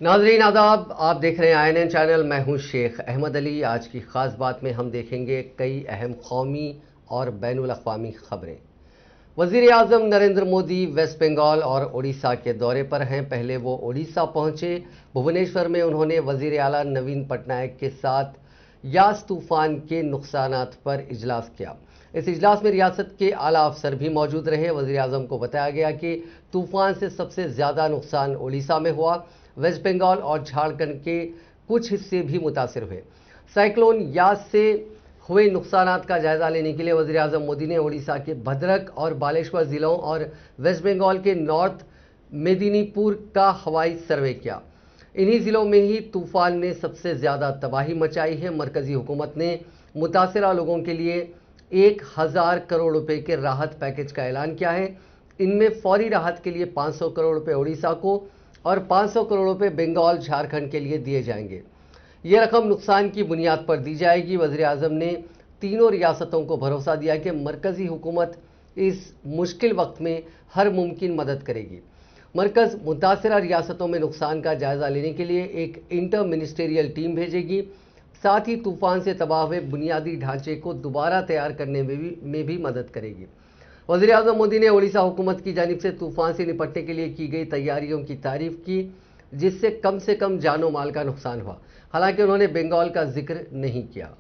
नाजरीन आदाब, आप देख रहे हैं INN चैनल। मैं हूं शेख अहमद अली। आज की खास बात में हम देखेंगे कई अहम कौमी और बैनुल अक़वामी खबरें। वज़ीर आज़म नरेंद्र मोदी वेस्ट बंगाल और उड़ीसा के दौरे पर हैं। पहले वो उड़ीसा पहुंचे। भुवनेश्वर में उन्होंने वज़ीर आला नवीन पटनायक के साथ यास तूफान के नुकसानात पर इजलास किया। इस इजलास में रियासत के आला अफसर भी मौजूद रहे। वज़ीर आज़म को बताया गया कि तूफान से सबसे ज़्यादा नुकसान उड़ीसा में हुआ। वेस्ट बंगाल और झारखंड के कुछ हिस्से भी मुतासिर हुए। साइक्लोन यास से हुए नुकसानात का जायजा लेने के लिए वज़ीर आज़म मोदी ने उड़ीसा के भद्रक और बालेश्वर जिलों और वेस्ट बंगाल के नॉर्थ मेदिनीपुर का हवाई सर्वे किया। इन्हीं जिलों में ही तूफान ने सबसे ज़्यादा तबाही मचाई है। मरकजी हुकूमत ने मुतासिरा लोगों के लिए 1000 करोड़ रुपए के राहत पैकेज का ऐलान किया है। इनमें फौरी राहत के लिए 500 करोड़ रुपए उड़ीसा को और 500 करोड़ रुपए बंगाल झारखंड के लिए दिए जाएंगे। ये रकम नुकसान की बुनियाद पर दी जाएगी। वज़ीर आज़म ने तीनों रियासतों को भरोसा दिया कि मरकजी हुकूमत इस मुश्किल वक्त में हर मुमकिन मदद करेगी। मरकज़ मुतासिरा रियासतों में नुकसान का जायजा लेने के लिए एक इंटर मिनिस्टेरियल टीम भेजेगी। साथ ही तूफान से तबाह हुए बुनियादी ढांचे को दोबारा तैयार करने में भी मदद करेगी। वज़ीर आज़म मोदी ने उड़ीसा हुकूमत की जानिब से तूफान से निपटने के लिए की गई तैयारियों की तारीफ की, जिससे कम जानो माल का नुकसान हुआ। हालांकि उन्होंने बंगाल का जिक्र नहीं किया।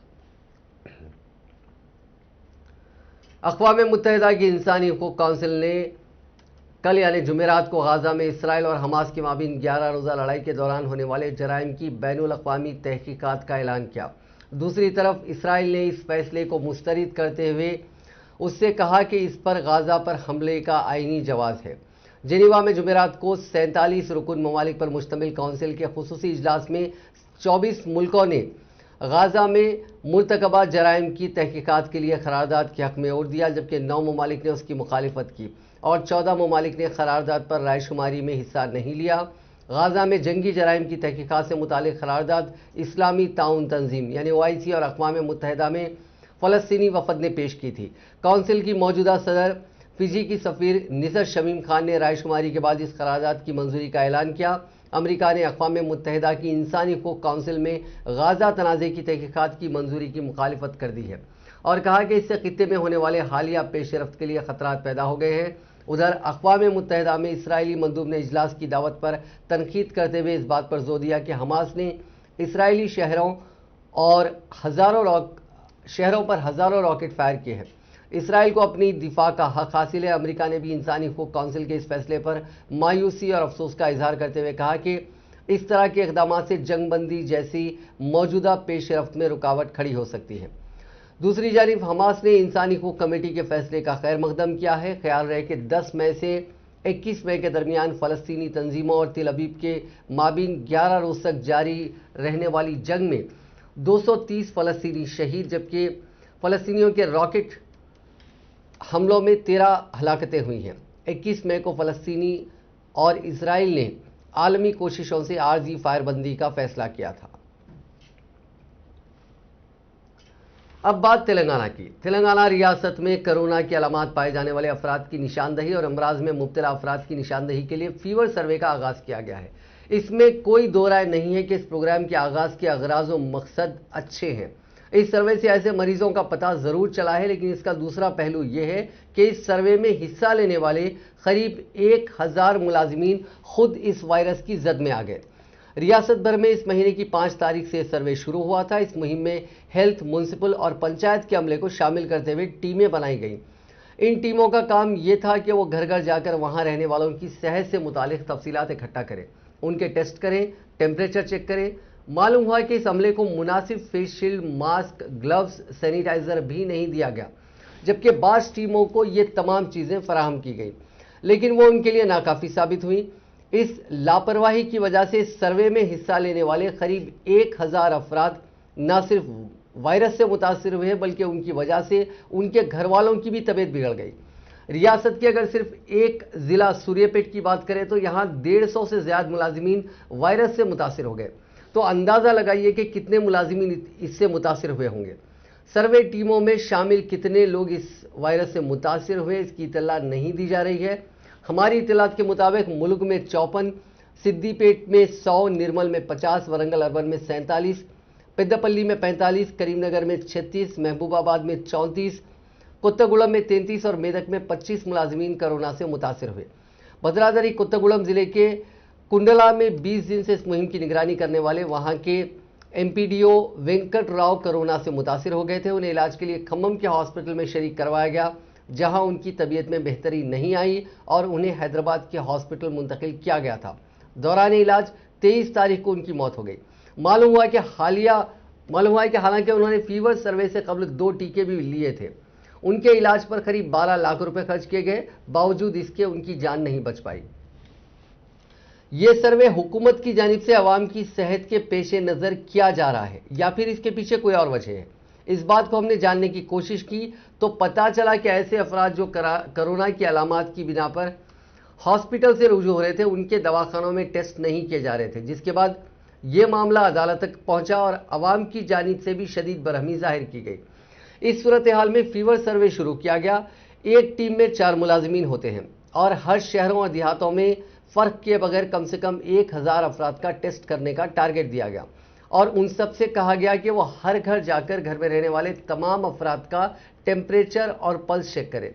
अक़वाम मुत्तहिदा की इंसानी हुकूक़ काउंसिल ने कल यानी जुमेरात को गाज़ा में इसराइल और हमास के माबीन 11 रोज़ा लड़ाई के दौरान होने वाले जराइम की बैनुल अक़वामी तहक़ीक़ात का ऐलान किया। दूसरी तरफ इसराइल ने इस फैसले को मुस्तरद करते हुए उससे कहा कि इस पर गाज़ा पर हमले का आईनी जवाज़ है। जेनीवा में जुमेरात को 47 रुकन ममालिक पर मुश्तमिल काउंसिल के खुसूसी इजलास में 24 मुल्कों ने गाज़ा में मुर्तकबा जराइम की तहक़ीक़ात के लिए करारदाद के हक़ में वोट दिया, जबकि 9 ममालिक ने उसकी मुखालिफत की और 14 ममालिक ने करारदाद पर रायशुमारी में हिस्सा नहीं लिया। गाज़ा में जंगी जराइम की तहक़ीक़ात से मुतालिक करारदाद इस्लामी ताउन तंजीम यानी OIC और अक़वाम मुत्तहिदा में फ़लस्तीनी वफ़द ने पेश की थी। काउंसिल की मौजूदा सदर फिजी की सफ़ीर निसर शमीम खान ने रायशुमारी के बाद इस करारदाद की मंजूरी का ऐलान किया। अमेरिका ने अक़वाम मुत्तहिदा की इंसानी हुकूक़ काउंसिल में गाज़ा तनाज़े की तहक़ीक़ात की मंजूरी की मुखालिफत कर दी है और कहा कि इससे खित्ते में होने वाले हालिया पेशरफ्त के लिए ख़तरात पैदा हो गए हैं। उधर अक़वाम मुत्तहिदा में इसराइली मंदूब ने इजलास की दावत पर तनकीद करते हुए इस बात पर जोर दिया कि हमास ने इसराइली शहरों पर हज़ारों रॉकेट फायर किए हैं। इसराइल को अपनी दिफा का हक हासिल है। अमेरिका ने भी इंसानी हुकूक़ काउंसिल के इस फैसले पर मायूसी और अफसोस का इजहार करते हुए कहा कि इस तरह के इक़दामात से जंगबंदी जैसी मौजूदा पेशरफ्त में रुकावट खड़ी हो सकती है। दूसरी जानिब हमास ने इंसानी हुकूक़ कमेटी के फैसले का खैर मकदम किया है। ख्याल रहे कि 10 मई से 21 मई के दरमियान फ़लस्तीनी तंजीमों और तिल अबीब के माबीन 11 रोज़ तक जारी रहने वाली जंग में 230 फ़लस्तीनी शहीद, जबकि फ़लस्तीनियों के रॉकेट हमलों में 13 हलाकतें हुई हैं। 21 मई को फ़लस्तीनी और इसराइल ने आलमी कोशिशों से आर्जी फायरबंदी का फैसला किया था। अब बात तेलंगाना की। तेलंगाना रियासत में कोरोना की अलामात पाए जाने वाले अफराद की निशानदही और अमराज में मुब्तला अफराद की निशानदही के लिए फीवर सर्वे का आगाज़ किया गया है। इसमें कोई दो राय नहीं है कि इस प्रोग्राम के आगाज़ के अगराज़ व मकसद अच्छे हैं। इस सर्वे से ऐसे मरीजों का पता ज़रूर चला है, लेकिन इसका दूसरा पहलू यह है कि इस सर्वे में हिस्सा लेने वाले करीब 1000 मुलाजिमीन खुद इस वायरस की जद में आ गए। रियासत भर में इस महीने की 5 तारीख से सर्वे शुरू हुआ था। इस मुहिम में हेल्थ, म्यूनसिपल और पंचायत के अमले को शामिल करते हुए टीमें बनाई गईं। इन टीमों का काम यह था कि वो घर घर जाकर वहां रहने वालों की सेहत से मुतालिक तफसीलात इकट्ठा करें, उनके टेस्ट करें, टेम्परेचर चेक करें। मालूम हुआ कि इस अमले को मुनासिब face shield, mask, gloves, sanitiser भी नहीं दिया गया, जबकि बाज़ टीमों को ये तमाम चीज़ें फराहम की गई, लेकिन वो उनके लिए नाकाफ़ी साबित हुई। इस लापरवाही की वजह से सर्वे में हिस्सा लेने वाले करीब 1000 अफराद न सिर्फ वायरस से मुतासिर हुए बल्कि उनकी वजह से उनके घर वालों की भी तबीयत बिगड़ गई। रियासत के अगर सिर्फ एक ज़िला सूर्यापेट की बात करें तो यहाँ 150 से ज़्यादा मुलाजिमीन वायरस से मुतासिर हो गए। तो अंदाज़ा लगाइए कि कितने मुलाजिमीन इससे मुतासिर हुए होंगे। सर्वे टीमों में शामिल कितने लोग इस वायरस से मुतासिर हुए, इसकी इत्तला नहीं दी जा रही है। हमारी इत्तलात के मुताबिक मुल्क में 54 सिद्दीपेट में 100, निर्मल में 50, वरंगल अर्बन में 47, पेद्दपल्ली में 45, करीमनगर में 36, महबूबाबाद में 34, कोत्तागुड़म में 33 और मेदक में 25 मुलाजिमीन कोरोना से मुतासिर हुए। भद्राद्री कोत्तागुड़म जिले के कुंडला में 20 दिन से इस मुहिम की निगरानी करने वाले वहां के एमपीडीओ वेंकट राव कोरोना से मुतासिर हो गए थे। उन्हें इलाज के लिए खम्मम के हॉस्पिटल में शरीक करवाया गया, जहां उनकी तबीयत में बेहतरी नहीं आई और उन्हें हैदराबाद के हॉस्पिटल मुंतकिल किया गया था। दौरान इलाज 23 तारीख को उनकी मौत हो गई। मालूम हुआ है कि हालांकि उन्होंने फीवर सर्वे से कबल 2 टीके भी लिए थे। उनके इलाज पर करीब 12 लाख रुपए खर्च किए गए, बावजूद इसके उनकी जान नहीं बच पाई। ये सर्वे हुकूमत की जानिब से अवाम की सेहत के पेश नज़र किया जा रहा है या फिर इसके पीछे कोई और वजह है? इस बात को हमने जानने की कोशिश की तो पता चला कि ऐसे अफराद जो कोरोना की अलामात की बिना पर हॉस्पिटल से रुजू हो रहे थे, उनके दवाखानों में टेस्ट नहीं किए जा रहे थे, जिसके बाद ये मामला अदालत तक पहुंचा और अवाम की जानिब से भी शदीद बरहमी जाहिर की गई। इस सूरत हाल में फीवर सर्वे शुरू किया गया। एक टीम में 4 मुलाजिमीन होते हैं और हर शहरों और देहातों में फ़र्क किए बगैर कम से कम 1000 अफराद का टेस्ट करने का टारगेट दिया गया और उन सब से कहा गया कि वो हर घर जाकर घर में रहने वाले तमाम अफराद का टेम्परेचर और पल्स चेक करें।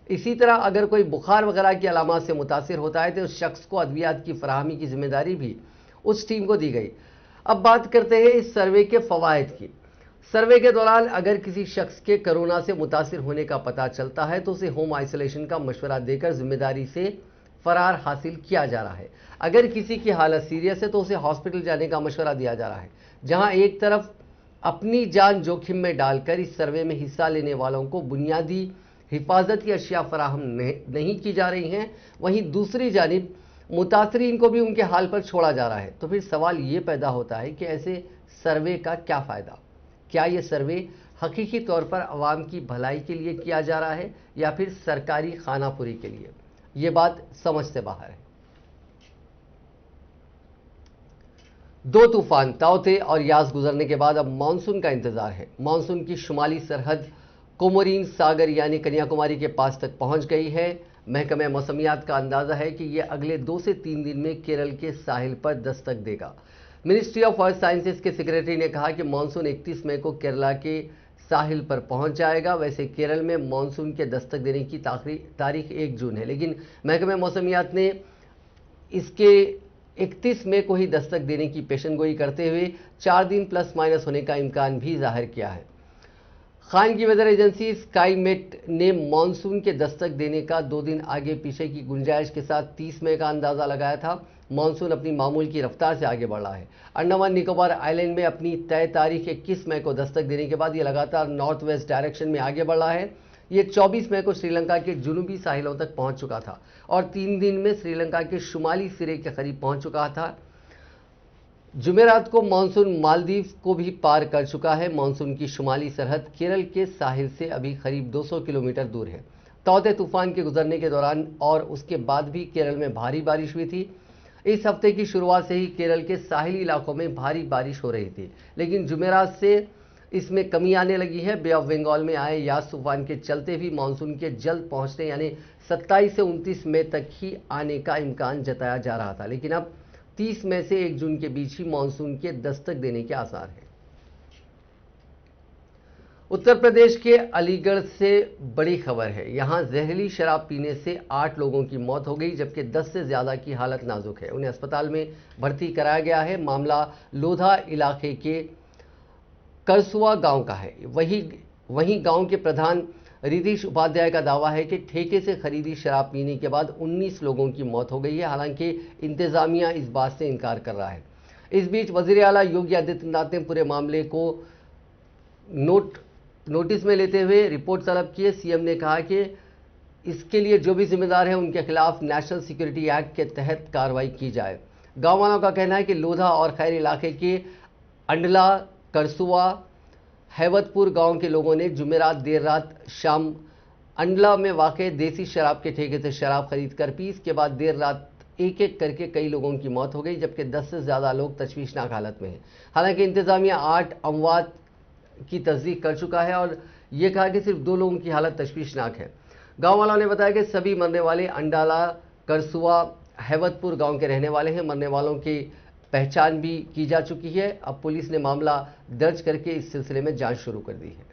इसी तरह अगर कोई बुखार वगैरह की अलामात से मुतासिर होता है तो उस शख्स को अद्वियात की फराहमी की जिम्मेदारी भी उस टीम को दी गई। अब बात करते हैं इस सर्वे के फ़वाइद की। सर्वे के दौरान अगर किसी शख्स के कोरोना से मुतासिर होने का पता चलता है तो उसे होम आइसोलेशन का मशवरा देकर जिम्मेदारी से फरार हासिल किया जा रहा है। अगर किसी की हालत सीरियस है तो उसे हॉस्पिटल जाने का मशवरा दिया जा रहा है। जहां एक तरफ अपनी जान जोखिम में डालकर इस सर्वे में हिस्सा लेने वालों को बुनियादी हिफाजत की अशिया फराहम नहीं की जा रही हैं, वहीं दूसरी जानिब मुतासरीन को भी उनके हाल पर छोड़ा जा रहा है। तो फिर सवाल ये पैदा होता है कि ऐसे सर्वे का क्या फ़ायदा? क्या ये सर्वे हकीकी तौर पर अवाम की भलाई के लिए किया जा रहा है या फिर सरकारी खानापुरी के लिए? ये बात समझ से बाहर है। 2 तूफान ताउते और यास गुजरने के बाद अब मानसून का इंतजार है। मानसून की शुमाली सरहद कोमोरीन सागर यानी कन्याकुमारी के पास तक पहुंच गई है। महकमे मौसमियात का अंदाजा है कि यह अगले 2 से 3 दिन में केरल के साहिल पर दस्तक देगा। मिनिस्ट्री ऑफ अर्थ साइंसेज के सेक्रेटरी ने कहा कि मानसून 31 मई को केरला के साहिल पर पहुंच जाएगा। वैसे केरल में मानसून के दस्तक देने की तारीख 1 जून है, लेकिन महकमे मौसमियात ने इसके 31 मई को ही दस्तक देने की पेशनगोई करते हुए 4 दिन प्लस माइनस होने का इम्कान भी जाहिर किया है। खान की वेदर एजेंसी स्काईमेट ने मानसून के दस्तक देने का 2 दिन आगे पीछे की गुंजाइश के साथ 30 मई का अंदाजा लगाया था। मानसून अपनी मामूल की रफ्तार से आगे बढ़ रहा है। अंडमान निकोबार आइलैंड में अपनी तय तारीख 21 मई को दस्तक देने के बाद ये लगातार नॉर्थ वेस्ट डायरेक्शन में आगे बढ़ रहा है। ये 24 मई को श्रीलंका के जुनूबी साहिलों तक पहुंच चुका था और 3 दिन में श्रीलंका के शुमाली सिरे के करीब पहुंच चुका था। जुमेरात को मानसून मालदीव को भी पार कर चुका है। मानसून की शुमाली सरहद केरल के साहिल से अभी करीब 200 किलोमीटर दूर है। ताउते तूफान के गुजरने के दौरान और उसके बाद भी केरल में भारी बारिश हुई थी। इस हफ्ते की शुरुआत से ही केरल के साहिली इलाकों में भारी बारिश हो रही थी, लेकिन जुमेरात से इसमें कमी आने लगी है। बे ऑफ बंगाल में आए यास तूफान के चलते भी मानसून के जल्द पहुंचने यानी 27 से 29 मई तक ही आने का इम्कान जताया जा रहा था, लेकिन अब 30 मई से 1 जून के बीच ही मानसून के दस्तक देने के आसार हैं। उत्तर प्रदेश के अलीगढ़ से बड़ी खबर है। यहां जहरीली शराब पीने से 8 लोगों की मौत हो गई, जबकि 10 से ज्यादा की हालत नाजुक है। उन्हें अस्पताल में भर्ती कराया गया है। मामला लोधा इलाके के करसुआ गांव का है। वहीं गांव के प्रधान रिधीश उपाध्याय का दावा है कि ठेके से खरीदी शराब पीने के बाद 19 लोगों की मौत हो गई है। हालांकि इंतजामिया इस बात से इनकार कर रहा है। इस बीच वजीर आला योगी आदित्यनाथ ने पूरे मामले को नोटिस में लेते हुए रिपोर्ट तलब की है। सीएम ने कहा कि इसके लिए जो भी जिम्मेदार है उनके खिलाफ नेशनल सिक्योरिटी एक्ट के तहत कार्रवाई की जाए। गांव वालों का कहना है कि लोधा और खैर इलाके के अंडला, करसुआ, हैवतपुर गांव के लोगों ने जुमेरात देर रात शाम अंडला में वाक़ देसी शराब के ठेके से शराब खरीद कर पी। इसके बाद देर रात एक एक करके कई लोगों की मौत हो गई, जबकि 10 से ज़्यादा लोग तशवीशनाक हालत में हैं। हालांकि इंतजामिया 8 अमवात की तस्दीक कर चुका है और ये कहा कि सिर्फ 2 लोगों की हालत तशवीशनाक है। गाँव वालों ने बताया कि सभी मरने वाले अंडाला, करसुआ, हैवतपुर गांव के रहने वाले हैं। मरने वालों की पहचान भी की जा चुकी है। अब पुलिस ने मामला दर्ज करके इस सिलसिले में जांच शुरू कर दी है।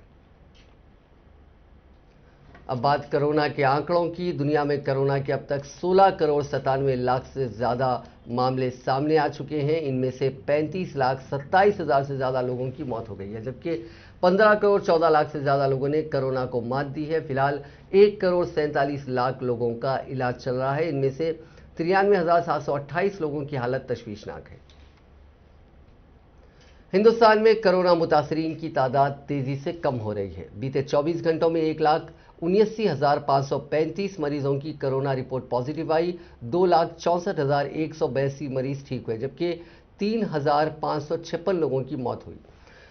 अब बात कोरोना के आंकड़ों की। दुनिया में कोरोना के अब तक 16 करोड़ 97 लाख से ज़्यादा मामले सामने आ चुके हैं। इनमें से 35 लाख 27 हज़ार से ज़्यादा लोगों की मौत हो गई है, जबकि 15 करोड़ 14 लाख से ज़्यादा लोगों ने कोरोना को मात दी है। फिलहाल 1 करोड़ 47 लाख लोगों का इलाज चल रहा है। इनमें से 93,728 लोगों की हालत तशवीशनाक है। हिंदुस्तान में कोरोना मुतासरीन की तादाद तेजी से कम हो रही है। बीते 24 घंटों में 1,79,535 मरीजों की कोरोना रिपोर्ट पॉजिटिव आई। 2,64,182 मरीज ठीक हुए, जबकि 3,556 लोगों की मौत हुई।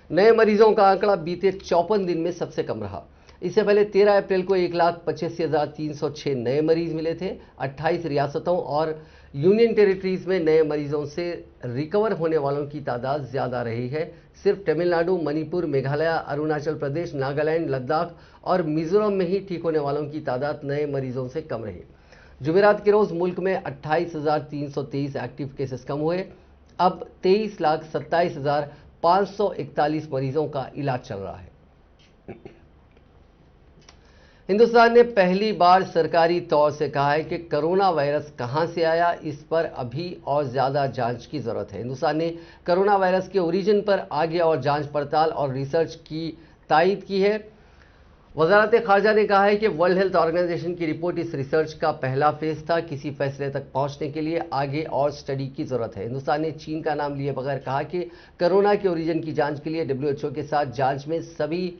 नए मरीजों का आंकड़ा बीते 54 दिन में सबसे कम रहा। इससे पहले 13 अप्रैल को 1,85,306 नए मरीज मिले थे। 28 रियासतों और यूनियन टेरिटरीज में नए मरीजों से रिकवर होने वालों की तादाद ज्यादा रही है। सिर्फ तमिलनाडु, मणिपुर, मेघालय, अरुणाचल प्रदेश, नागालैंड, लद्दाख और मिजोरम में ही ठीक होने वालों की तादाद नए मरीजों से कम रही। जुमेरात के रोज मुल्क में 28,323 एक्टिव केसेस कम हुए। अब 23,27,541 मरीजों का इलाज चल रहा है। हिंदुस्तान ने पहली बार सरकारी तौर से कहा है कि कोरोना वायरस कहां से आया, इस पर अभी और ज्यादा जांच की जरूरत है। हिंदुस्तान ने कोरोना वायरस के ओरिजिन पर आगे और जांच पड़ताल और रिसर्च की तायद की है। वजारत खारजा ने कहा है कि वर्ल्ड हेल्थ ऑर्गेनाइजेशन की रिपोर्ट इस रिसर्च का पहला फेज था। किसी फैसले तक पहुंचने के लिए आगे और स्टडी की जरूरत है। हिंदुस्तान ने चीन का नाम लिए बगैर कहा कि कोरोना के ओरिजिन की जांच के लिए WHO के साथ जांच में सभी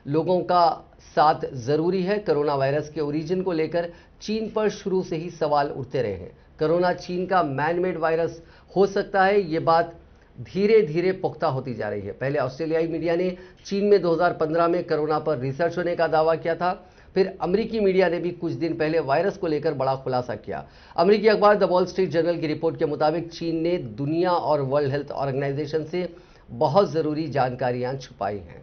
लोगों का साथ जरूरी है। कोरोना वायरस के ओरिजिन को लेकर चीन पर शुरू से ही सवाल उठते रहे हैं। कोरोना चीन का मैन मेड वायरस हो सकता है, ये बात धीरे धीरे पुख्ता होती जा रही है। पहले ऑस्ट्रेलियाई मीडिया ने चीन में 2015 में कोरोना पर रिसर्च होने का दावा किया था। फिर अमेरिकी मीडिया ने भी कुछ दिन पहले वायरस को लेकर बड़ा खुलासा किया। अमेरिकी अखबार द वॉल स्ट्रीट जर्नल की रिपोर्ट के मुताबिक चीन ने दुनिया और वर्ल्ड हेल्थ ऑर्गेनाइजेशन से बहुत जरूरी जानकारियां छुपाई हैं।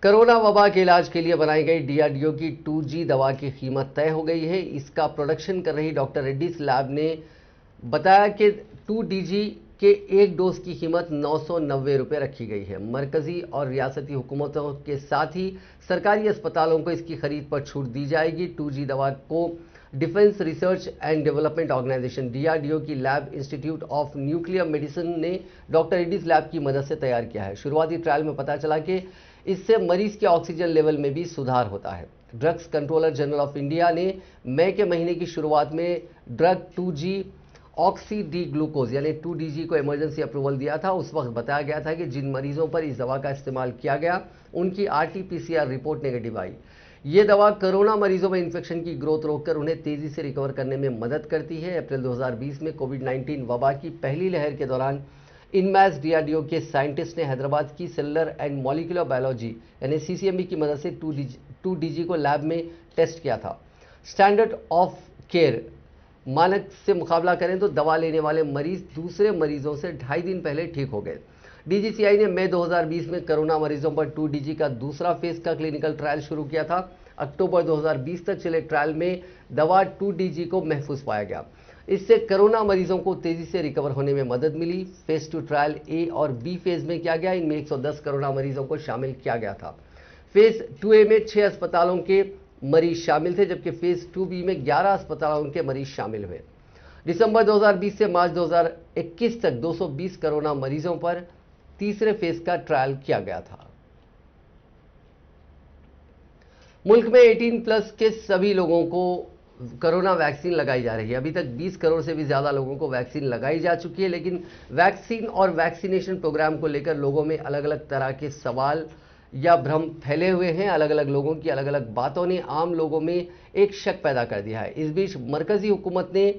कोरोना वबा के इलाज के लिए बनाई गई DRDO की 2G दवा की कीमत तय हो गई है। इसका प्रोडक्शन कर रही डॉक्टर रेड्डीज लैब ने बताया कि 2DG के एक डोज की कीमत 990 रुपये रखी गई है। मरकजी और रियासती हुकूमतों के साथ ही सरकारी अस्पतालों को इसकी खरीद पर छूट दी जाएगी। 2G दवा को defence research and development organisation DRDO की lab institute of nuclear medicine ने डॉक्टर रेड्डीज लैब की मदद से तैयार किया है। शुरुआती ट्रायल में पता चला कि इससे मरीज के ऑक्सीजन लेवल में भी सुधार होता है। Drugs controller general of India ने मई के महीने की शुरुआत में drug 2G oxy D glucose यानी 2DG को इमरजेंसी अप्रूवल दिया था। उस वक्त बताया गया था कि जिन मरीजों पर इस दवा का इस्तेमाल किया गया उनकी RT-PCR रिपोर्ट नेगेटिव आई। ये दवा कोरोना मरीजों में इन्फेक्शन की ग्रोथ रोककर उन्हें तेजी से रिकवर करने में मदद करती है। अप्रैल 2020 में कोविड-19 वबा की पहली लहर के दौरान इनमैस DRDO के साइंटिस्ट ने हैदराबाद की सेलुलर एंड मॉलिक्यूलर बायोलॉजी यानी CCMB की मदद से 2DG को लैब में टेस्ट किया था। स्टैंडर्ड ऑफ केयर मानक से मुकाबला करें तो दवा लेने वाले मरीज दूसरे मरीजों से 2.5 दिन पहले ठीक हो गए। DGCI ने मई 2020 में कोरोना मरीजों पर 2DG का दूसरा फेज का क्लिनिकल ट्रायल शुरू किया था। अक्टूबर 2020 तक चले ट्रायल में दवा 2DG को महफूज पाया गया। इससे कोरोना मरीजों को तेजी से रिकवर होने में मदद मिली। फेज 2 ट्रायल A और B फेज में किया गया। इनमें 110 कोरोना मरीजों को शामिल किया गया था। फेज 2A में 6 अस्पतालों के मरीज शामिल थे, जबकि फेज 2B में 11 अस्पतालों के मरीज शामिल हुए। दिसंबर 2020 से मार्च 2021 तक 220 कोरोना मरीजों पर तीसरे फेज का ट्रायल किया गया था। मुल्क में 18+ के सभी लोगों को कोरोना वैक्सीन लगाई जा रही है। अभी तक 20 करोड़ से भी ज़्यादा लोगों को वैक्सीन लगाई जा चुकी है, लेकिन वैक्सीन और वैक्सीनेशन प्रोग्राम को लेकर लोगों में अलग अलग तरह के सवाल या भ्रम फैले हुए हैं। अलग अलग लोगों की अलग अलग बातों ने आम लोगों में एक शक पैदा कर दिया है। इस बीच मरकजी हुकूमत ने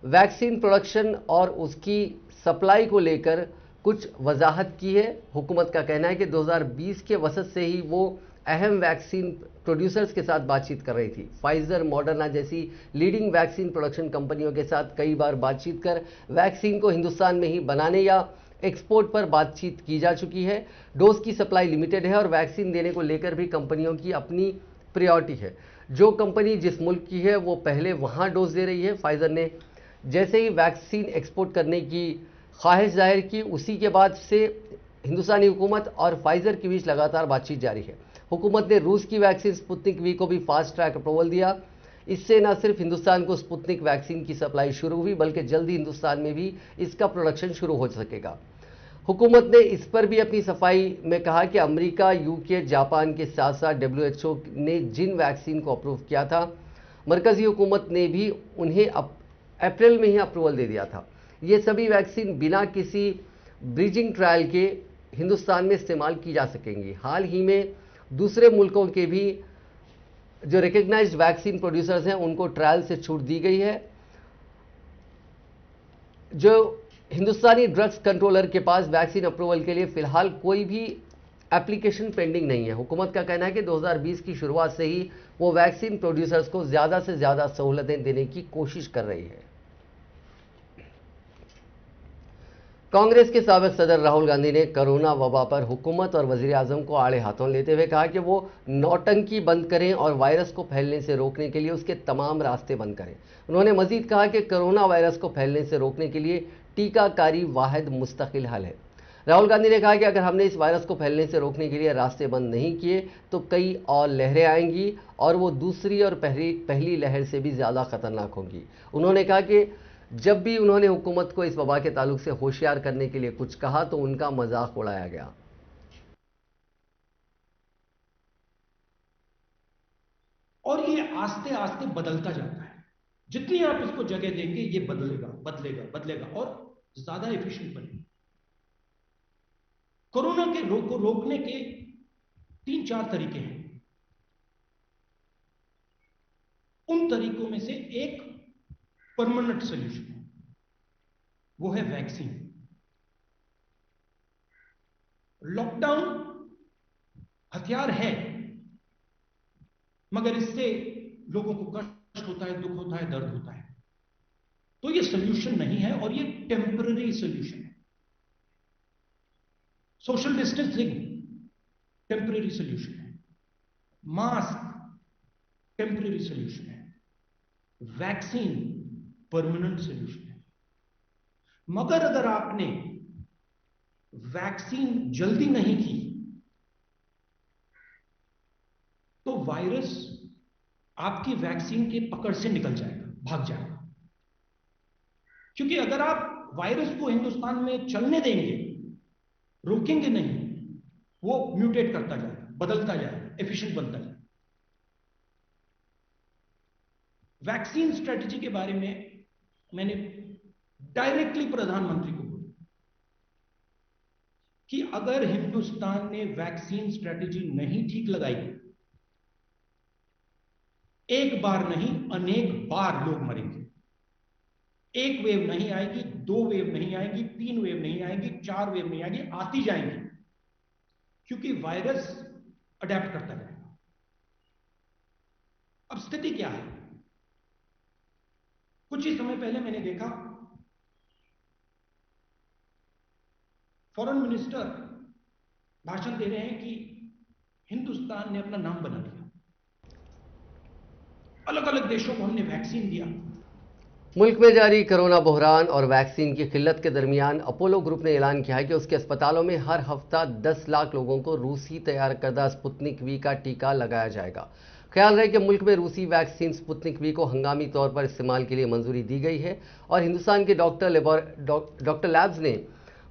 वैक्सीन प्रोडक्शन और उसकी सप्लाई को लेकर कुछ वजाहत की है। हुकूमत का कहना है कि 2020 के वसत से ही वो अहम वैक्सीन प्रोड्यूसर्स के साथ बातचीत कर रही थी। फाइजर, मॉडर्ना जैसी लीडिंग वैक्सीन प्रोडक्शन कंपनियों के साथ कई बार बातचीत कर वैक्सीन को हिंदुस्तान में ही बनाने या एक्सपोर्ट पर बातचीत की जा चुकी है। डोज की सप्लाई लिमिटेड है और वैक्सीन देने को लेकर भी कंपनियों की अपनी प्रायोरिटी है। जो कंपनी जिस मुल्क की है वो पहले वहां डोज दे रही है। फाइजर ने जैसे ही वैक्सीन एक्सपोर्ट करने की ख्वाहिश जाहिर की, उसी के बाद से हिंदुस्तानी हुकूमत और फाइजर के बीच लगातार बातचीत जारी है। हुकूमत ने रूस की वैक्सीन स्पुतनिक वी को भी फास्ट ट्रैक अप्रूवल दिया। इससे न सिर्फ हिंदुस्तान को स्पुतनिक वैक्सीन की सप्लाई शुरू हुई, बल्कि जल्द ही हिंदुस्तान में भी इसका प्रोडक्शन शुरू हो सकेगा। हुकूमत ने इस पर भी अपनी सफाई में कहा कि अमेरिका, यूके, जापान के साथ साथ WHO ने जिन वैक्सीन को अप्रूव किया था, मरकजी हुकूमत ने भी उन्हें अप्रैल में ही अप्रूवल दे दिया था। ये सभी वैक्सीन बिना किसी ब्रिजिंग ट्रायल के हिंदुस्तान में इस्तेमाल की जा सकेंगी। हाल ही में दूसरे मुल्कों के भी जो रिकग्नाइज्ड वैक्सीन प्रोड्यूसर्स हैं उनको ट्रायल से छूट दी गई है। जो हिंदुस्तानी ड्रग्स कंट्रोलर के पास वैक्सीन अप्रूवल के लिए फिलहाल कोई भी एप्लीकेशन पेंडिंग नहीं है। हुकूमत का कहना है कि 2020 की शुरुआत से ही वो वैक्सीन प्रोड्यूसर्स को ज़्यादा से ज़्यादा सहूलतें देने की कोशिश कर रही है। कांग्रेस के साबिक सदर राहुल गांधी ने कोरोना वबा पर हुकूमत और वजीर आजम को आड़े हाथों लेते हुए कहा कि वो नौटंकी बंद करें और वायरस को फैलने से रोकने के लिए उसके तमाम रास्ते बंद करें। उन्होंने मजीद कहा कि कोरोना वायरस को फैलने से रोकने के लिए टीकाकारी वाहिद मुस्तकिल हल है। राहुल गांधी ने कहा कि अगर हमने इस वायरस को फैलने से रोकने के लिए रास्ते बंद नहीं किए तो कई और लहरें आएंगी और वो दूसरी और पहली लहर से भी ज़्यादा खतरनाक होंगी। उन्होंने कहा कि जब भी उन्होंने हुकूमत को इस वबा के ताल्लुक से होशियार करने के लिए कुछ कहा तो उनका मजाक उड़ाया गया। और ये आस्ते आस्ते बदलता जाता है। जितनी आप इसको जगह देंगे ये बदलेगा बदलेगा बदलेगा और ज्यादा एफिशिएंट बनेगा। कोरोना के रोग को रोकने के 3-4 तरीके हैं। उन तरीकों में से एक परमानेंट सॉल्यूशन है, वो है वैक्सीन। लॉकडाउन हथियार है, मगर इससे लोगों को कष्ट होता है, दुख होता है, दर्द होता है। तो ये सॉल्यूशन नहीं है और ये टेम्पररी सॉल्यूशन है। सोशल डिस्टेंसिंग टेम्पररी सॉल्यूशन है, मास्क टेम्पररी सॉल्यूशन है, वैक्सीन परमानेंट सॉल्यूशन है। मगर अगर आपने वैक्सीन जल्दी नहीं की तो वायरस आपकी वैक्सीन के पकड़ से निकल जाएगा, भाग जाएगा। क्योंकि अगर आप वायरस को हिंदुस्तान में चलने देंगे, रोकेंगे नहीं, वो म्यूटेट करता जाएगा, बदलता जाएगा, एफिशिएंट बनता जाएगा। वैक्सीन स्ट्रेटजी के बारे में मैंने डायरेक्टली प्रधानमंत्री को बोला कि अगर हिंदुस्तान ने वैक्सीन स्ट्रेटजी नहीं ठीक लगाई, एक बार नहीं अनेक बार लोग मरेंगे। एक वेव नहीं आएगी, 2 वेव नहीं आएगी, 3 वेव नहीं आएगी, 4 वेव नहीं आएगी, आती जाएंगी, क्योंकि वायरस अडेप्ट करता जाएगा। अब स्थिति क्या है? कुछ ही समय पहले मैंने देखा फॉरेन मिनिस्टर भाषण दे रहे हैं कि हिंदुस्तान ने अपना नाम बना लिया, अलग अलग देशों को हमने वैक्सीन दिया। मुल्क में जारी कोरोना बहरान और वैक्सीन की किल्लत के दरमियान अपोलो ग्रुप ने ऐलान किया है कि उसके अस्पतालों में हर हफ्ता 10 लाख लोगों को रूसी तैयार करदा स्पुतनिक वी का टीका लगाया जाएगा। ख्याल रहे कि मुल्क में रूसी वैक्सीन स्पुतनिक वी को हंगामी तौर पर इस्तेमाल के लिए मंजूरी दी गई है और हिंदुस्तान के डॉक्टर लैब्स ने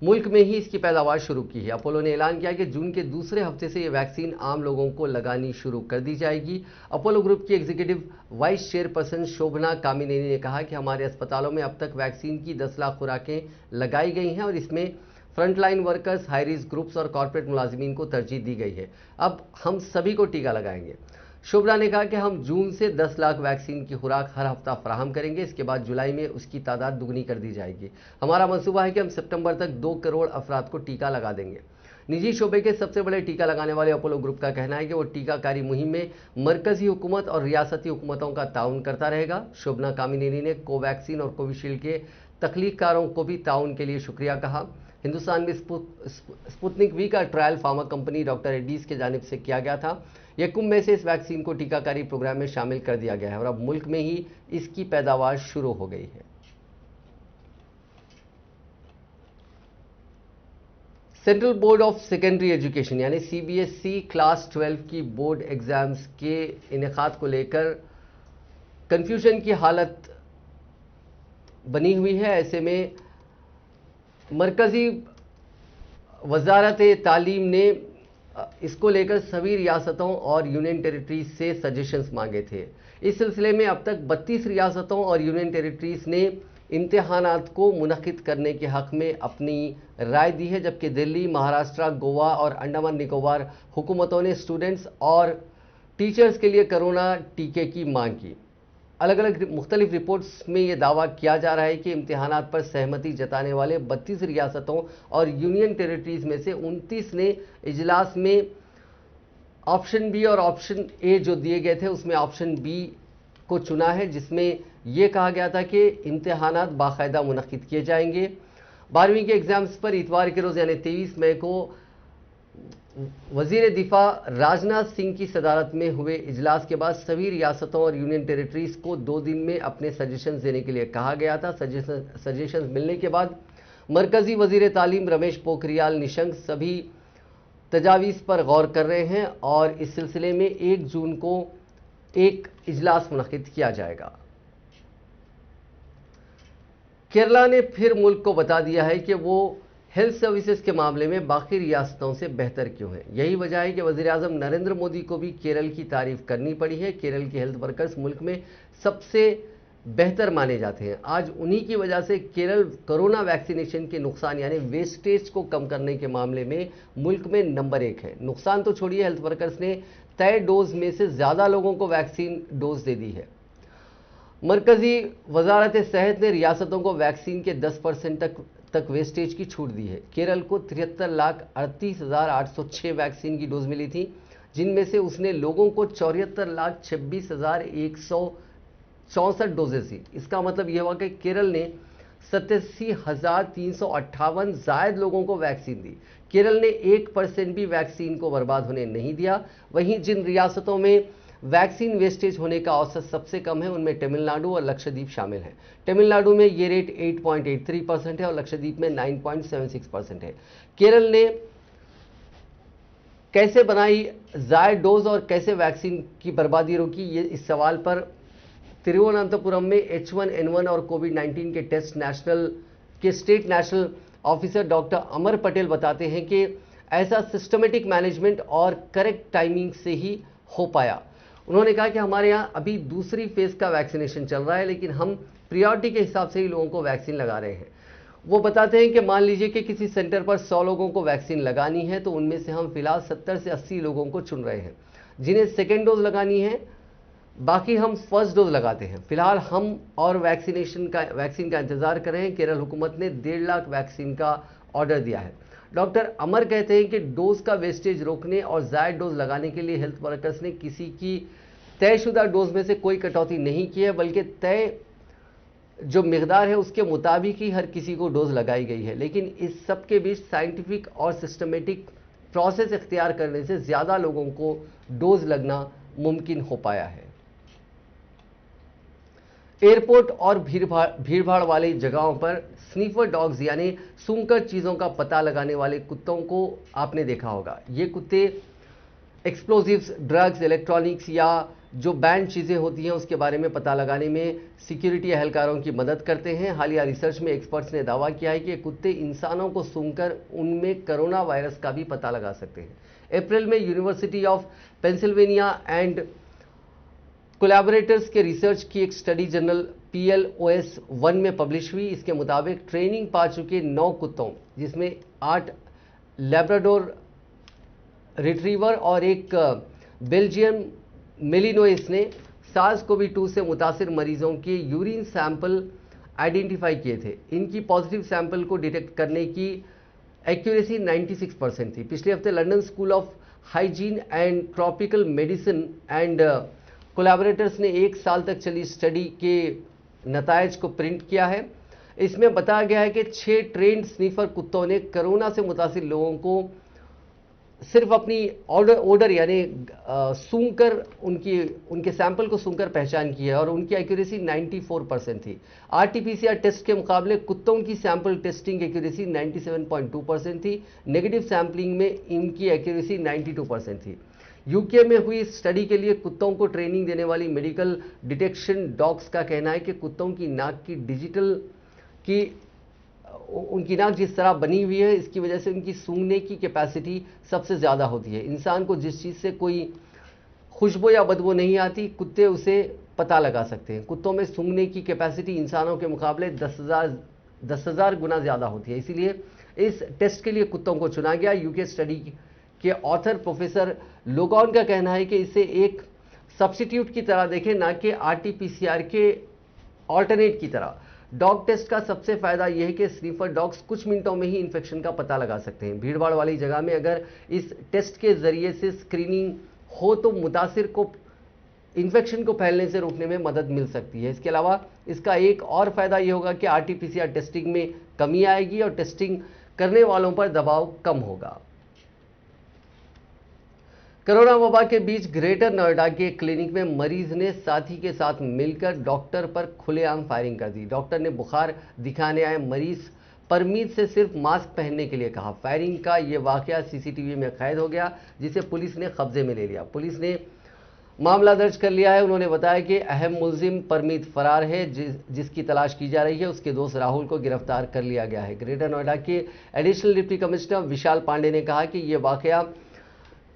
मुल्क में ही इसकी पैदावार शुरू की है। अपोलो ने ऐलान किया कि जून के दूसरे हफ्ते से ये वैक्सीन आम लोगों को लगानी शुरू कर दी जाएगी। अपोलो ग्रुप की एग्जीक्यूटिव वाइस चेयरपर्सन शोभना कामिनेनी ने कहा कि हमारे अस्पतालों में अब तक वैक्सीन की 10 लाख खुराकें लगाई गई हैं और इसमें frontline workers, high risk groups और कॉर्पोरेट मुलाजिमीन को तरजीह दी गई है। अब हम सभी को टीका लगाएंगे। शोभना ने कहा कि हम जून से 10 लाख वैक्सीन की खुराक हर हफ्ता फराहम करेंगे। इसके बाद जुलाई में उसकी तादाद दुगनी कर दी जाएगी। हमारा मंसूबा है कि हम सितंबर तक 2 करोड़ अफराद को टीका लगा देंगे। निजी शोबे के सबसे बड़े टीका लगाने वाले अपोलो ग्रुप का कहना है कि वो टीकाकारी मुहिम में मरकजी हुकूमत और रियासती हुकूमतों का ताउन करता रहेगा। शोभना कामिनेनी ने कोवैक्सीन और कोविशील्ड के तख्लीककारों को भी ताउन के लिए शुक्रिया कहा। हिंदुस्तान में स्पुतनिक वी का trial pharma company doctor Reddy's की जानिब से किया गया था। यह कुंभ में से इस वैक्सीन को टीकाकारी प्रोग्राम में शामिल कर दिया गया है और अब मुल्क में ही इसकी पैदावार शुरू हो गई है। Central board of secondary education यानी सीबीएसई क्लास 12 की बोर्ड एग्जाम्स के इनेकाद को लेकर कंफ्यूजन की हालत बनी हुई है। ऐसे में मरकजी वजारत तालीम ने इसको लेकर सभी रियासतों और यूनियन टेरिटरीज से सजेशंस मांगे थे। इस सिलसिले में अब तक 32 रियासतों और यूनियन टेरिटरीज ने इम्तिहानात को मुनक्किद करने के हक़ में अपनी राय दी है, जबकि दिल्ली, महाराष्ट्र, गोवा और अंडमान निकोबार हुकूमतों ने स्टूडेंट्स और टीचर्स के लिए कोरोना टीके की मांग की। अलग अलग मुख्तलिफ रिपोर्ट्स में यह दावा किया जा रहा है कि इम्तिहानात पर सहमति जताने वाले 32 रियासतों और यूनियन टेरिटरीज में से 29 ने इजलास में ऑप्शन बी और ऑप्शन ए जो दिए गए थे उसमें ऑप्शन बी को चुना है, जिसमें यह कहा गया था कि इम्तिहानात बाकायदा मुनक्किद किए जाएंगे। 12वीं के एग्जाम्स पर इतवार के रोज़ यानी 23 मई को वजीर दिफा राजनाथ सिंह की सदारत में हुए इजलास के बाद सभी रियासतों और यूनियन टेरिटरीज को 2 दिन में अपने सजेशंस देने के लिए कहा गया था। सजेशंस मिलने के बाद मरकजी वजीर तालीम रमेश पोखरियाल निशंक सभी तजावीज़ पर गौर कर रहे हैं और इस सिलसिले में 1 जून को एक इजलास मुनक्किद किया जाएगा। केरला ने फिर मुल्क को बता दिया है कि वो हेल्थ सर्विसेज के मामले में बाकी रियासतों से बेहतर क्यों है। यही वजह है कि वज़ीर-ए-आज़म नरेंद्र मोदी को भी केरल की तारीफ करनी पड़ी है। केरल के हेल्थ वर्कर्स मुल्क में सबसे बेहतर माने जाते हैं। आज उन्हीं की वजह से केरल कोरोना वैक्सीनेशन के नुकसान यानी वेस्टेज को कम करने के मामले में मुल्क में नंबर 1 है। नुकसान तो छोड़िए, हेल्थ वर्कर्स ने तय डोज में से ज़्यादा लोगों को वैक्सीन डोज दे दी है। मरकजी वजारत सेहत ने रियासतों को वैक्सीन के 10% तक वेस्टेज की छूट दी है। केरल को 73,38,806 वैक्सीन की डोज मिली थी, जिनमें से उसने लोगों को 74,26,164 डोजेज दी। इसका मतलब यह हुआ कि केरल ने 87,358 जायद लोगों को वैक्सीन दी। केरल ने 1% भी वैक्सीन को बर्बाद होने नहीं दिया। वहीं जिन रियासतों में वैक्सीन वेस्टेज होने का औसत सबसे कम है उनमें तमिलनाडु और लक्षद्वीप शामिल हैं। तमिलनाडु में ये रेट 8.83% है और लक्षद्वीप में 9.76% है। केरल ने कैसे बनाई जायद डोज और कैसे वैक्सीन की बर्बादी रोकी, ये इस सवाल पर तिरुवनंतपुरम में H1N1 और कोविड-19 के स्टेट नेशनल ऑफिसर डॉक्टर अमर पटेल बताते हैं कि ऐसा सिस्टमेटिक मैनेजमेंट और करेक्ट टाइमिंग से ही हो पाया। उन्होंने कहा कि हमारे यहाँ अभी दूसरी फेज का वैक्सीनेशन चल रहा है, लेकिन हम प्रायोरिटी के हिसाब से ही लोगों को वैक्सीन लगा रहे हैं। वो बताते हैं कि मान लीजिए कि किसी सेंटर पर 100 लोगों को वैक्सीन लगानी है, तो उनमें से हम फिलहाल 70 से 80 लोगों को चुन रहे हैं जिन्हें सेकेंड डोज लगानी है, बाकी हम फर्स्ट डोज लगाते हैं। फिलहाल हम और वैक्सीन का इंतजार कर रहे हैं। केरल हुकूमत ने 1.5 लाख वैक्सीन का ऑर्डर दिया है। डॉक्टर अमर कहते हैं कि डोज का वेस्टेज रोकने और जायद डोज लगाने के लिए हेल्थ वर्कर्स ने किसी की तयशुदा डोज में से कोई कटौती नहीं की है, बल्कि तय जो मिकदार है उसके मुताबिक ही हर किसी को डोज लगाई गई है। लेकिन इस सब के बीच साइंटिफिक और सिस्टमेटिक प्रोसेस इख्तियार करने से ज़्यादा लोगों को डोज लगना मुमकिन हो पाया है। एयरपोर्ट और भीड़भाड़ वाली जगहों पर स्नीफर डॉग्स यानी सूंघकर चीज़ों का पता लगाने वाले कुत्तों को आपने देखा होगा। ये कुत्ते एक्सप्लोजिव्स, ड्रग्स, इलेक्ट्रॉनिक्स या जो बैंड चीज़ें होती हैं उसके बारे में पता लगाने में सिक्योरिटी एहलकारों की मदद करते हैं। हालिया रिसर्च में एक्सपर्ट्स ने दावा किया है कि कुत्ते इंसानों को सूंघकर उनमें कोरोना वायरस का भी पता लगा सकते हैं। अप्रैल में university of Pennsylvania and collaborators के रिसर्च की एक स्टडी जर्नल PLOS 1 में पब्लिश हुई। इसके मुताबिक ट्रेनिंग पा चुके 9 कुत्तों, जिसमें 8 लैब्राडोर रिट्रीवर और एक बेल्जियन मेलिनोइस ने SARS-CoV-2 से मुतासिर मरीजों के यूरिन सैंपल आइडेंटिफाई किए थे। इनकी पॉजिटिव सैंपल को डिटेक्ट करने की एक्यूरेसी 96% थी। पिछले हफ्ते London school of hygiene and tropical medicine and collaborators ने 1 साल तक चली स्टडी के नतायज को प्रिंट किया है। इसमें बताया गया है कि 6 ट्रेंड स्नीफर कुत्तों ने कोरोना से मुतासिर लोगों को सिर्फ अपनी ऑर्डर यानी सूंघकर उनके सैंपल को सूंघकर पहचान की है और उनकी एक्यूरेसी 94% थी। आरटीपीसीआर टेस्ट के मुकाबले कुत्तों की सैंपल टेस्टिंग एक्यूरेसी 97.2% थी। नेगेटिव सैंपलिंग में इनकी एक्यूरेसी 92% थी। यूके में हुई स्टडी के लिए कुत्तों को ट्रेनिंग देने वाली मेडिकल डिटेक्शन डॉग्स का कहना है कि कुत्तों की नाक की उनकी नाक जिस तरह बनी हुई है, इसकी वजह से उनकी सूंघने की कैपेसिटी सबसे ज़्यादा होती है। इंसान को जिस चीज़ से कोई खुशबू या बदबू नहीं आती, कुत्ते उसे पता लगा सकते हैं। कुत्तों में सूंघने की कैपेसिटी इंसानों के मुकाबले 10,000 गुना ज़्यादा होती है। इसीलिए इस टेस्ट के लिए कुत्तों को चुना गया। यूके स्टडी के ऑथर प्रोफेसर लोगॉन का कहना है कि इसे एक सब्स्टिट्यूट की तरह देखें, ना कि आरटीपीसीआर के ऑल्टरनेट की तरह। डॉग टेस्ट का सबसे फायदा यह है कि स्नीफर डॉग्स कुछ मिनटों में ही इंफेक्शन का पता लगा सकते हैं। भीड़भाड़ वाली जगह में अगर इस टेस्ट के जरिए से स्क्रीनिंग हो तो मुतासिर को इन्फेक्शन को फैलने से रोकने में मदद मिल सकती है। इसके अलावा इसका एक और फायदा यह होगा कि आरटीपीसीआर टेस्टिंग में कमी आएगी और टेस्टिंग करने वालों पर दबाव कम होगा। कोरोना वबा के बीच ग्रेटर नोएडा के क्लिनिक में मरीज ने साथी के साथ मिलकर डॉक्टर पर खुलेआम फायरिंग कर दी। डॉक्टर ने बुखार दिखाने आए मरीज परमीत से सिर्फ मास्क पहनने के लिए कहा। फायरिंग का यह वाकया सीसीटीवी में कैद हो गया, जिसे पुलिस ने कब्जे में ले लिया। पुलिस ने मामला दर्ज कर लिया है। उन्होंने बताया कि अहम मुलजिम परमीत फरार है, जिसकी तलाश की जा रही है। उसके दोस्त राहुल को गिरफ्तार कर लिया गया है। ग्रेटर नोएडा के एडिशनल डिप्टी कमिश्नर विशाल पांडे ने कहा कि यह वाकया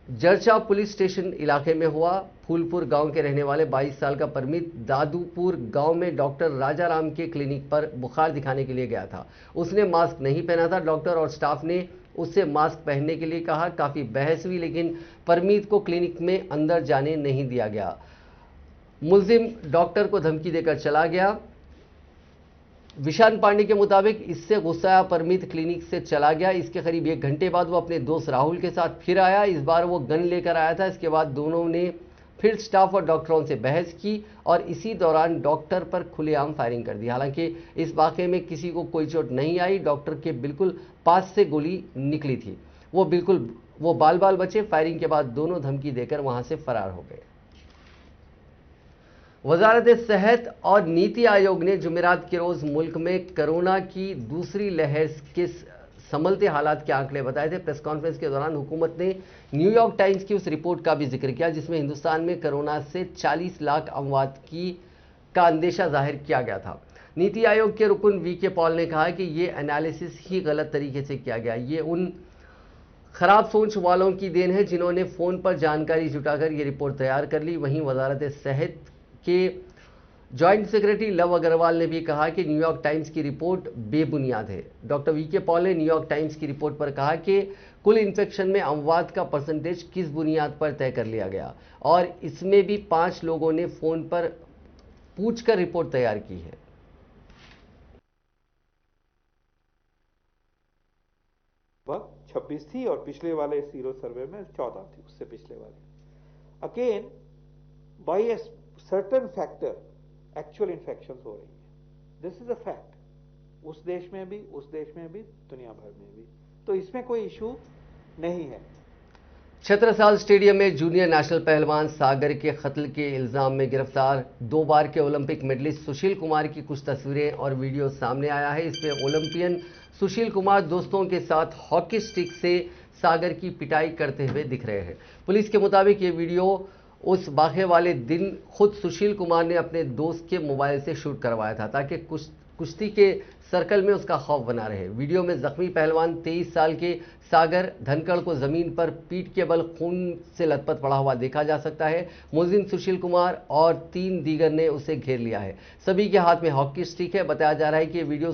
जरचा पुलिस स्टेशन इलाके में हुआ। फूलपुर गांव के रहने वाले 22 साल का परमीत दादूपुर गांव में डॉक्टर राजाराम के क्लिनिक पर बुखार दिखाने के लिए गया था। उसने मास्क नहीं पहना था। डॉक्टर और स्टाफ ने उससे मास्क पहनने के लिए कहा। काफी बहस हुई, लेकिन परमीत को क्लिनिक में अंदर जाने नहीं दिया गया। मुलजिम डॉक्टर को धमकी देकर चला गया। विशाल पांडे के मुताबिक इससे गुस्साया परमीत क्लिनिक से चला गया। इसके करीब 1 घंटे बाद वो अपने दोस्त राहुल के साथ फिर आया। इस बार वो गन लेकर आया था। इसके बाद दोनों ने फिर स्टाफ और डॉक्टरों से बहस की और इसी दौरान डॉक्टर पर खुलेआम फायरिंग कर दी। हालांकि इस वाकये में किसी को कोई चोट नहीं आई। डॉक्टर के बिल्कुल पास से गोली निकली थी। वो बाल बाल बचे। फायरिंग के बाद दोनों धमकी देकर वहां से फरार हो गए। वजारत सेहत और नीति आयोग ने जुमेरात के रोज मुल्क में कोरोना की दूसरी लहर के संभलते हालात के आंकड़े बताए थे। प्रेस कॉन्फ्रेंस के दौरान हुकूमत ने न्यूयॉर्क टाइम्स की उस रिपोर्ट का भी जिक्र किया, जिसमें हिंदुस्तान में कोरोना से 40 लाख अमवात का अंदेशा जाहिर किया गया था। नीति आयोग के रुकन वीके पॉल ने कहा कि ये एनालिसिस ही गलत तरीके से किया गया। ये उन खराब सोच वालों की देन है जिन्होंने फोन पर जानकारी जुटाकर ये रिपोर्ट तैयार कर ली। वहीं वजारत सेहत के जॉइंट सेक्रेटरी लव अग्रवाल ने भी कहा कि न्यूयॉर्क टाइम्स की रिपोर्ट बेबुनियाद है। डॉक्टर वीके पॉल ने न्यूयॉर्क टाइम्स की रिपोर्ट पर कहा कि कुल इन्फेक्शन में अमवात का परसेंटेज किस बुनियाद पर तय कर लिया गया और इसमें भी 5 लोगों ने फोन पर पूछकर रिपोर्ट तैयार की है। वह 26 थी और पिछले वाले सीरो सर्वे में 14 थी, उससे पिछले वाले। Again by a certain factor actual infections हो रही है। This is a fact. उस देश में भी, दुनिया भर में भी। तो इसमें कोई इशू नहीं है। छत्रसाल स्टेडियम में जूनियर नेशनल पहलवान सागर के कत्ल के इल्जाम में गिरफ्तार 2 बार के ओलंपिक मेडलिस्ट सुशील कुमार की कुछ तस्वीरें और वीडियो सामने आया है। इसमें ओलंपियन सुशील कुमार दोस्तों के साथ हॉकी स्टिक से सागर की पिटाई करते हुए दिख रहे हैं। पुलिस के मुताबिक ये वीडियो उस वाक़े वाले दिन खुद सुशील कुमार ने अपने दोस्त के मोबाइल से शूट करवाया था, ताकि कुश्ती के सर्कल में उसका खौफ बना रहे। वीडियो में जख्मी पहलवान 23 साल के सागर धनखड़ को जमीन पर पीठ के बल खून से लथपथ पड़ा हुआ देखा जा सकता है। मुलजिम सुशील कुमार और 3 दीगर ने उसे घेर लिया है। सभी के हाथ में हॉकी स्टिक है। बताया जा रहा है कि ये वीडियो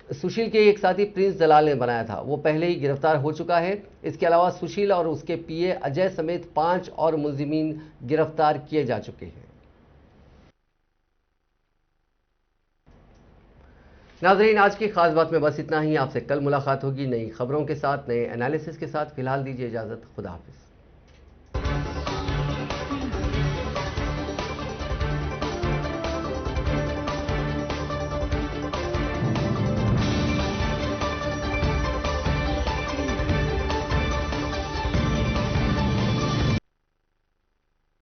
सुशील के एक साथी प्रिंस दलाल ने बनाया था। वो पहले ही गिरफ्तार हो चुका है। इसके अलावा सुशील और उसके पीए अजय समेत 5 और मुलजिमीन गिरफ्तार किए जा चुके हैं। नाजरीन, आज की खास बात में बस इतना ही। आपसे कल मुलाकात होगी नई खबरों के साथ, नए एनालिसिस के साथ। फिलहाल दीजिए इजाजत। खुदा हाफिज।